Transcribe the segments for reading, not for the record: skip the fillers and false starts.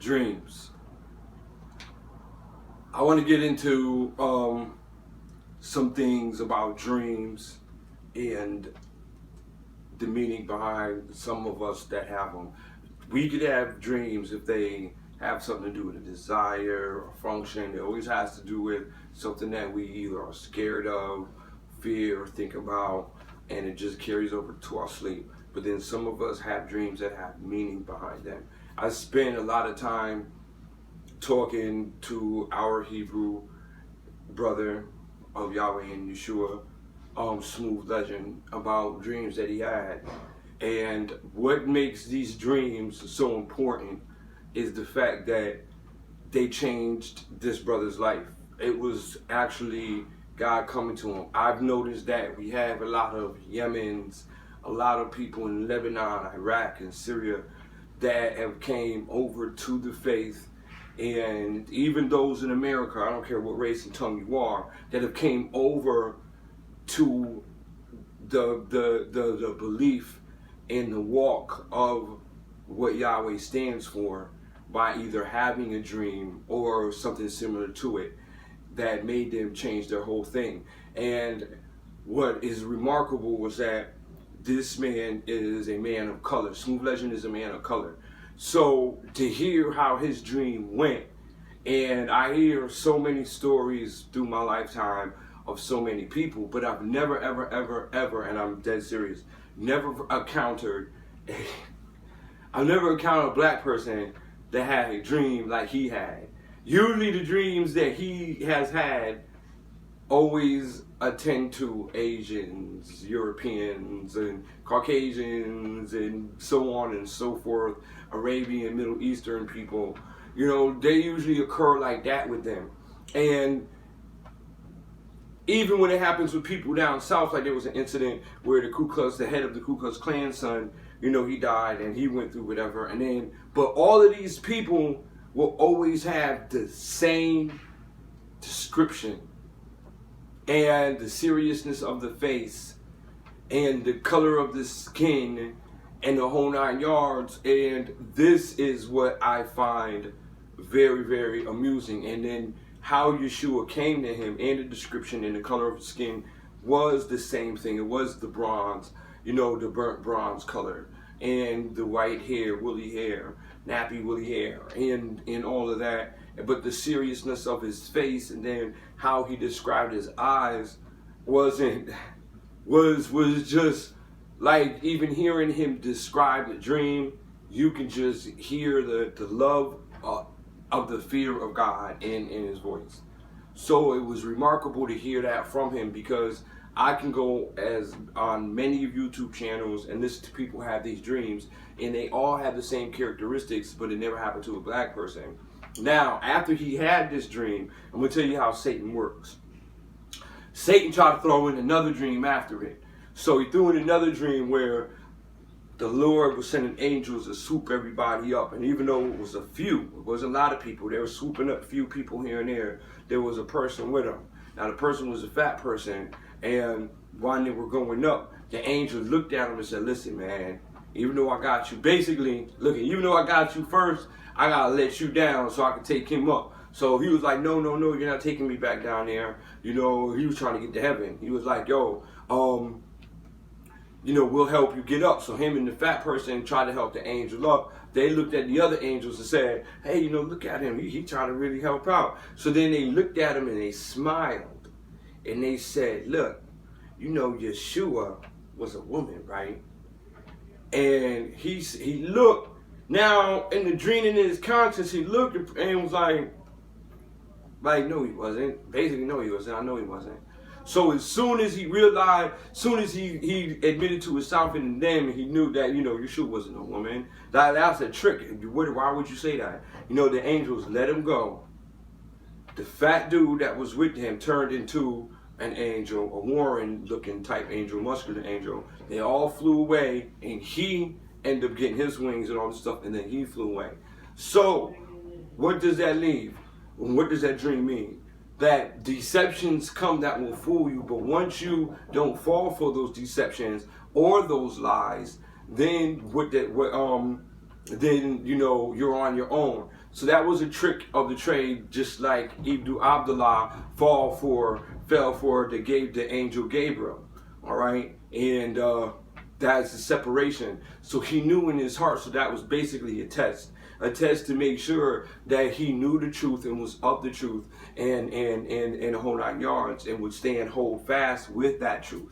Dreams. I want to get into some things about dreams and the meaning behind some of us that have them. We could have dreams if they have something to do with a desire or function. It always has to do with something that we either are scared of, fear, or think about, and it just carries over to our sleep. But then some of us have dreams that have meaning behind them. I spend a lot of time talking to our Hebrew brother of Yahweh and Yeshua, Smooth Legend, about dreams that he had. And what makes these dreams so important is the fact that they changed this brother's life. It was actually God coming to him. I've noticed that we have a lot of Yemens, a lot of people in Lebanon, Iraq, and Syria that have came over to the faith, and even those in America, I don't care what race and tongue you are, that have came over to the belief in the walk of what Yahweh stands for by either having a dream or something similar to it that made them change their whole thing. And what is remarkable was that this man is a man of color. Smooth Legend is a man of color. So to hear how his dream went, and I hear so many stories through my lifetime of so many people, but I've never, ever, and I'm dead serious, never encountered a black person that had a dream like he had. Usually the dreams that he has had always attend to Asians, Europeans, and Caucasians, and so on and so forth, Arabian, Middle Eastern people. You know, they usually occur like that with them. And even when it happens with people down south, like there was an incident where the head of the Ku Klux Klan son, you know, he died and he went through whatever. And then, but all of these people will always have the same description and the seriousness of the face and the color of the skin and the whole 9 yards. And this is what I find very, very amusing. And then how Yeshua came to him, and the description and the color of the skin was the same thing. It was the bronze, you know, the burnt bronze color, and the white hair, woolly hair, nappy woolly hair, and all of that. But the seriousness of his face, and then how he described his eyes was just like, even hearing him describe the dream, you can just hear the love of the fear of God in his voice. So it was remarkable to hear that from him, because I can go as on many YouTube channels and listen to people have these dreams, and they all have the same characteristics, but it never happened to a black person. Now, after he had this dream, I'm going to tell you how Satan works. Satan tried to throw in another dream after it. So he threw in another dream where the Lord was sending angels to swoop everybody up. And even though it was a few, it wasn't a lot of people, they were swooping up a few people here and there was a person with them. Now the person was a fat person, and while they were going up, the angels looked at him and said, listen, man, even though I got you, basically, even though I got you first, I gotta let you down so I can take him up. So he was like, no, you're not taking me back down there. You know, he was trying to get to heaven. He was like, yo, you know, we'll help you get up. So him and the fat person tried to help the angel up. They looked at the other angels and said, hey, you know, look at him. He trying to really help out. So then they looked at him and they smiled. And they said, look, you know, Yeshua was a woman, right? And he looked. Now, in the dream, in his conscience, he looked and was like, no, he wasn't. Basically, no, he wasn't. I know he wasn't. So as soon as he realized, as soon as he admitted to himself and them, he knew that, you know, Yeshua wasn't a woman. That's a trick. Why would you say that? You know, the angels let him go. The fat dude that was with him turned into an angel, a Warren-looking type angel, muscular angel. They all flew away, and he ended up getting his wings and all this stuff, and then he flew away. So, what does that leave? What does that dream mean? That deceptions come that will fool you, but once you don't fall for those deceptions or those lies, then then you know you're on your own. So that was a trick of the trade, just like Ibn Abdullah fell for that gave the angel Gabriel. All right, and that's the separation. So he knew in his heart. So that was basically a test to make sure that he knew the truth and was of the truth, and the whole 9 yards, and would stand hold fast with that truth.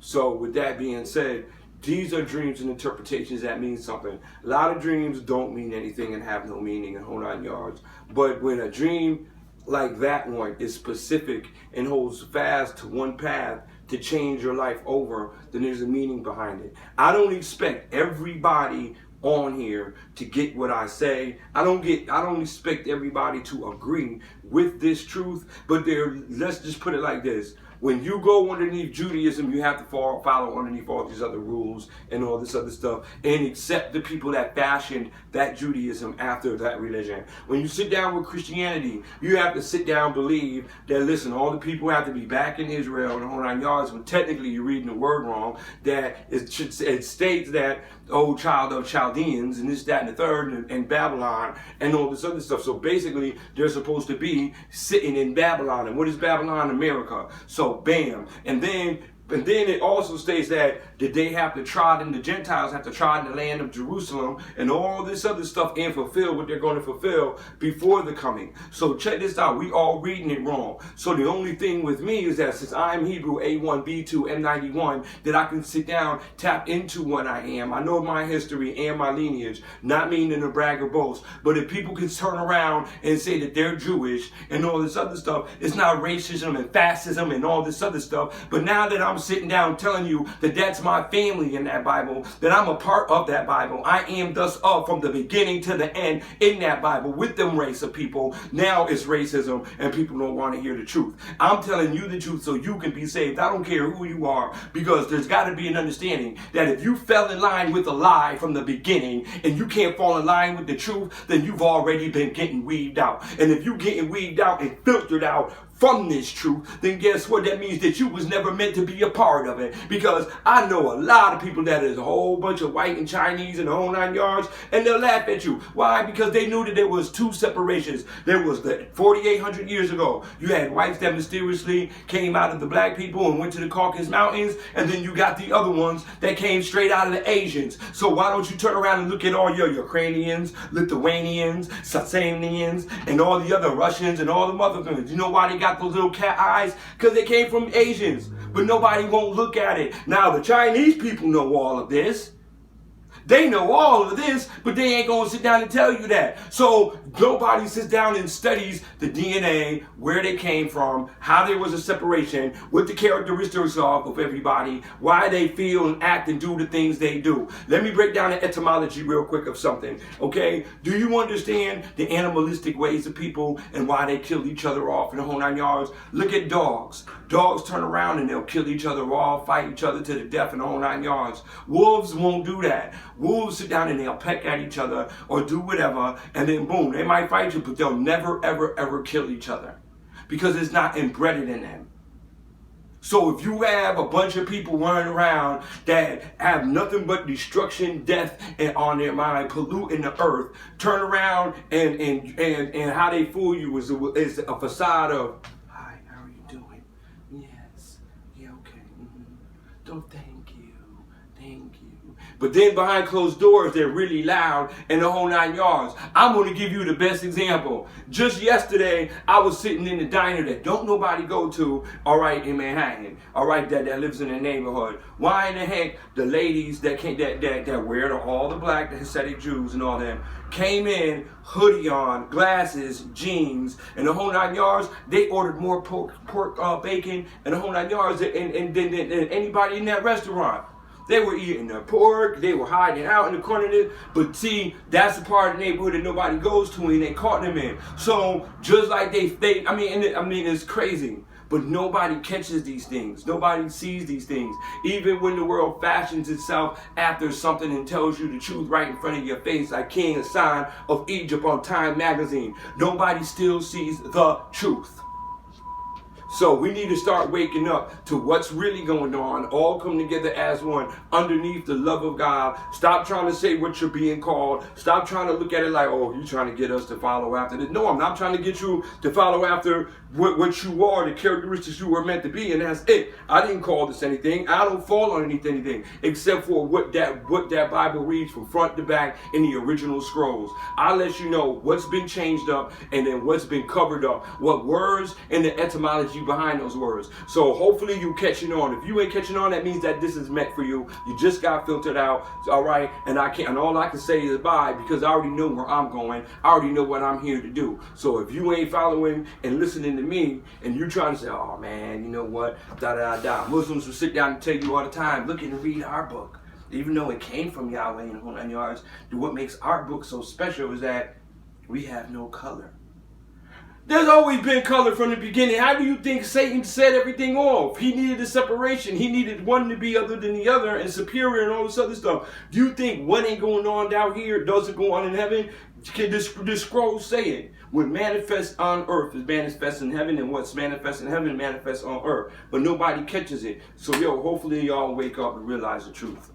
So with that being said, these are dreams and interpretations that mean something. A lot of dreams don't mean anything and have no meaning in whole 9 yards. But when a dream like that one is specific and holds fast to one path to change your life over, then there's a meaning behind it. I don't expect everybody on here to get what I say. I don't expect everybody to agree with this truth, but let's just put it like this. When you go underneath Judaism, you have to follow underneath all these other rules and all this other stuff, and accept the people that fashioned that Judaism after that religion. When you sit down with Christianity, you have to sit down, believe that, listen, all the people have to be back in Israel and the whole 9 yards, when technically you're reading the word wrong, that it states that, oh, child of Chaldeans, and this, that, and the third, and Babylon, and all this other stuff. So basically, they're supposed to be sitting in Babylon. And what is Babylon? America. So bam. And then it also states that they have to trod in, the Gentiles have to trod in the land of Jerusalem and all this other stuff and fulfill what they're going to fulfill before the coming. So check this out. We all reading it wrong. So the only thing with me is that since I'm Hebrew A1, B2, M91, that I can sit down, tap into what I am. I know my history and my lineage, not meaning to brag or boast. But if people can turn around and say that they're Jewish and all this other stuff, it's not racism and fascism and all this other stuff. But now that I'm sitting down telling you that that's my family in that Bible, that I'm a part of that Bible, I am thus of from the beginning to the end in that Bible with them race of people. Now it's racism and people don't want to hear the truth. I'm telling you the truth so you can be saved. I don't care who you are, because there's got to be an understanding that if you fell in line with a lie from the beginning and you can't fall in line with the truth, then you've already been getting weeded out. And if you getting weeded out and filtered out from this truth, then guess what? That means that you was never meant to be a part of it. Because I know a lot of people that is a whole bunch of white and Chinese and the whole 9 yards, and they'll laugh at you. Why? Because they knew that there was two separations. There was the 4,800 years ago, you had whites that mysteriously came out of the black people and went to the Caucasus Mountains, and then you got the other ones that came straight out of the Asians. So why don't you turn around and look at all your Ukrainians, Lithuanians, Sassanians, and all the other Russians and all the other things? You know why they got those little cat eyes? Because they came from Asians, but nobody won't look at it. Now the Chinese people know all of this. They know all of this, but they ain't going to sit down and tell you that. So nobody sits down and studies the DNA, where they came from, how there was a separation, what the characteristics are of everybody, why they feel and act and do the things they do. Let me break down the etymology real quick of something, okay? Do you understand the animalistic ways of people and why they kill each other off in the whole 9 yards? Look at dogs. Dogs turn around and they'll kill each other off, fight each other to the death in the whole 9 yards. Wolves won't do that. Wolves sit down and they'll peck at each other or do whatever, and then boom, they might fight you, but they'll never, ever, ever kill each other because it's not embedded in them. So if you have a bunch of people running around that have nothing but destruction, death on their mind, polluting the earth, turn around and how they fool you is a facade of, hi, how are you doing? Yes, yeah, okay. Don't thank you. Thank you. But then behind closed doors, they're really loud and the whole 9 yards. I'm going to give you the best example. Just yesterday, I was sitting in the diner that don't nobody go to, all right, in Manhattan, all right, that lives in the neighborhood. Why in the heck the ladies that wear all the black, the Hasidic Jews and all them, came in, hoodie on, glasses, jeans, and the whole 9 yards? They ordered more pork bacon and the whole 9 yards than anybody in that restaurant. They were eating their pork, they were hiding out in the corner of it, but see, that's the part of the neighborhood that nobody goes to and they caught them in. So just like I mean, it's crazy. But nobody catches these things. Nobody sees these things. Even when the world fashions itself after something and tells you the truth right in front of your face, like King Hassan of Egypt on Time magazine, nobody still sees the truth. So we need to start waking up to what's really going on, all come together as one underneath the love of God. Stop trying to say what you're being called. Stop trying to look at it like, oh, you're trying to get us to follow after this. No, I'm not trying to get you to follow after what you are, the characteristics you were meant to be, and that's it. I didn't call this anything. I don't fall underneath anything except for what that Bible reads from front to back in the original scrolls. I'll let you know what's been changed up and then what's been covered up, what words and the etymology behind those words. So hopefully you catching on. If you ain't catching on, that means that this is meant for you. You just got filtered out, all right? And all I can say is bye, because I already know where I'm going. I already know what I'm here to do. So if you ain't following and listening to me, and you trying to say, oh man, you know what, Muslims will sit down and tell you all the time, look and read our book. Even though it came from Yahweh and whole nine yards, what makes our book so special is that we have no color. There's always been color from the beginning. How do you think Satan set everything off? He needed a separation. He needed one to be other than the other and superior and all this other stuff. Do you think what ain't going on down here doesn't go on in heaven? Can this scroll say it? What manifests on earth is manifest in heaven, and what's manifest in heaven manifests on earth. But nobody catches it. So hopefully y'all wake up and realize the truth.